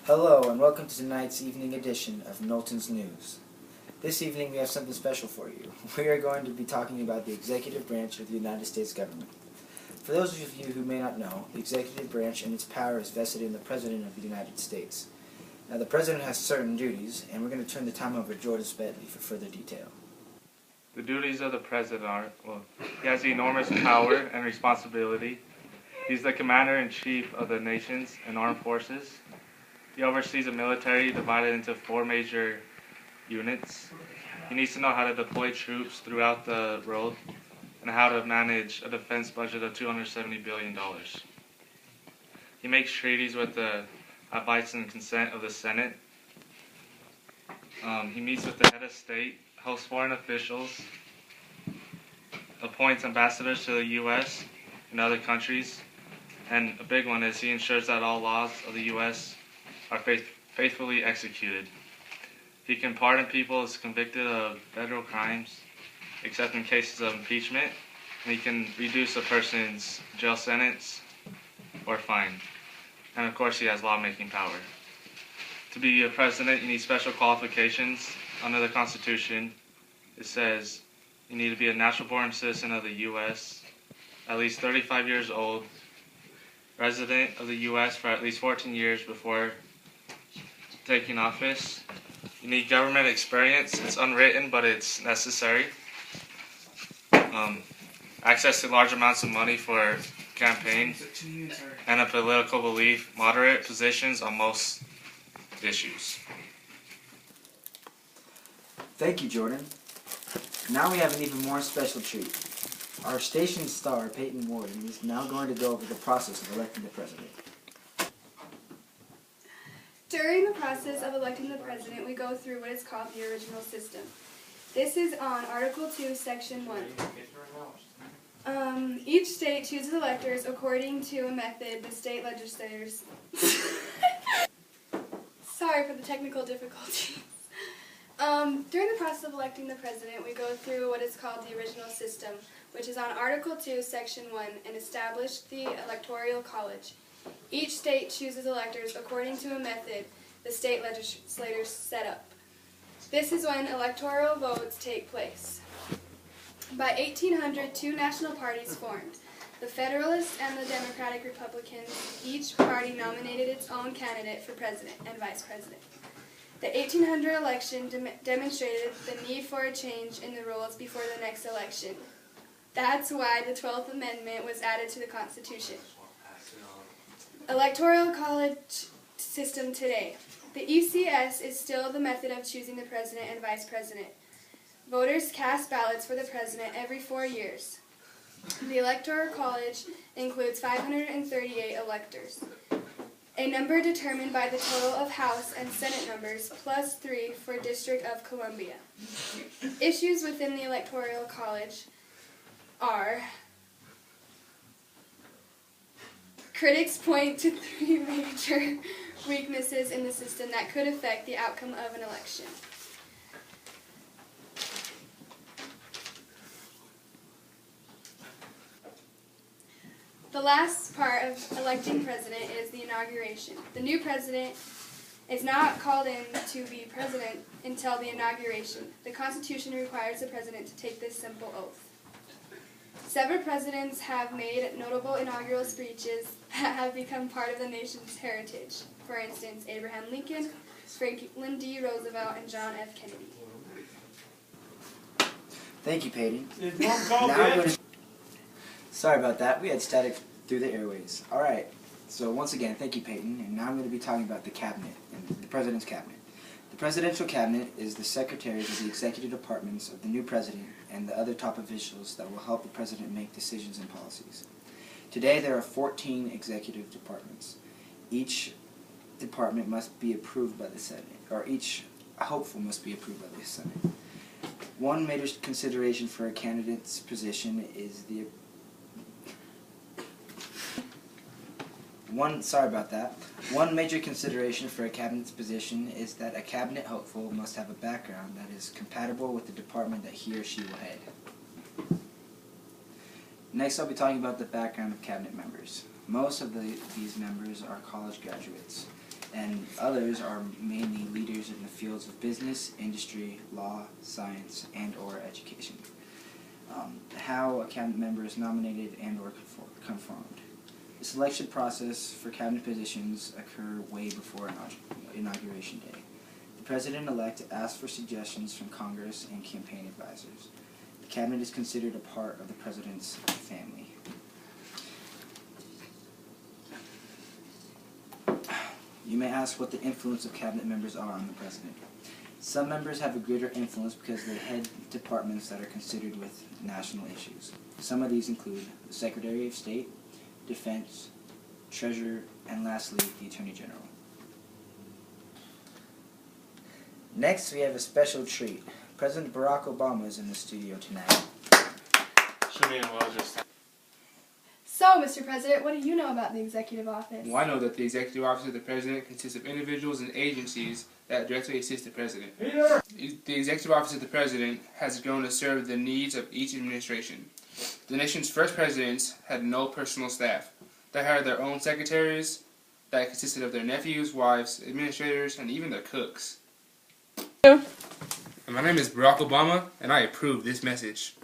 Hello and welcome to tonight's evening edition of Knowlton's News. This evening we have something special for you. We are going to be talking about the executive branch of the United States government. For those of you who may not know, the executive branch and its power is vested in the President of the United States. Now the President has certain duties, and we're going to turn the time over to Jordan Spedley for further detail. The duties of the President are, he has enormous power and responsibility. He's the Commander-in-Chief of the nations and armed forces. He oversees a military divided into 4 major units. He needs to know how to deploy troops throughout the world and how to manage a defense budget of $270 billion. He makes treaties with the advice and consent of the Senate. He meets with the head of state, hosts foreign officials, appoints ambassadors to the U.S. and other countries, and a big one is he ensures that all laws of the U.S. are faithfully executed. He can pardon people as convicted of federal crimes, except in cases of impeachment, and he can reduce a person's jail sentence or fine. And of course, he has lawmaking power. To be a president, you need special qualifications. Under the Constitution, it says you need to be a natural-born citizen of the U.S., at least 35 years old, resident of the U.S. for at least 14 years before taking office. You need government experience. It's unwritten, but it's necessary. Access to large amounts of money for campaign, and a political belief, moderate positions on most issues. Thank you, Jordan. Now we have an even more special treat. Our station star, Payton and Jordan, is now going to go over the process of electing the president. During the process of electing the president, we go through what is called the original system. This is on Article 2, Section 1. Each state chooses electors according to a method the state legislators... Sorry for the technical difficulties. During the process of electing the president, we go through what is called the original system, which is on Article 2, Section 1, and established the electoral college. Each state chooses electors according to a method the state legislators set up. This is when electoral votes take place. By 1800, 2 national parties formed. The Federalists and the Democratic Republicans. Each party nominated its own candidate for president and vice president. The 1800 election demonstrated the need for a change in the rules before the next election. That's why the 12th Amendment was added to the Constitution. Electoral college system today. The ECS is still the method of choosing the president and vice president. Voters cast ballots for the president every 4 years. The electoral college includes 538 electors, a number determined by the total of House and Senate numbers plus 3 for District of Columbia. Issues within the electoral college are: critics point to 3 major weaknesses in the system that could affect the outcome of an election. The last part of electing president is the inauguration. The new president is not called in to be president until the inauguration. The Constitution requires the president to take this simple oath. Several presidents have made notable inaugural speeches that have become part of the nation's heritage. For instance, Abraham Lincoln, Franklin D. Roosevelt, and John F. Kennedy. Thank you, Payton. Sorry about that. We had static through the airways. Alright, so once again, thank you, Payton. And now I'm going to be talking about the cabinet and the president's cabinet. The presidential cabinet is the secretaries of the executive departments of the new president and the other top officials that will help the president make decisions and policies. Today there are 14 executive departments. Each department must be approved by the Senate, or each hopeful must be approved by the Senate. One major consideration for a candidate's position is One major consideration for a cabinet's position is that a cabinet hopeful must have a background that is compatible with the department that he or she will head. Next, I'll be talking about the background of cabinet members. Most of these members are college graduates. and others are mainly leaders in the fields of business, industry, law, science, and or education. How a cabinet member is nominated and or confirmed. The selection process for cabinet positions occur way before inauguration day. The president-elect asks for suggestions from Congress and campaign advisors. The cabinet is considered a part of the president's family. You may ask what the influence of cabinet members are on the president. Some members have a greater influence because they head departments that are considered with national issues. Some of these include the Secretary of State, Defense, Treasurer, and lastly, the Attorney General. Next, we have a special treat. President Barack Obama is in the studio tonight. So, Mr. President, what do you know about the executive office? Well, I know that the executive office of the president consists of individuals and agencies that directly assist the president. The executive office of the president has grown to serve the needs of each administration. The nation's first presidents had no personal staff. They hired their own secretaries that consisted of their nephews, wives, administrators, and even their cooks. And my name is Barack Obama, and I approve this message.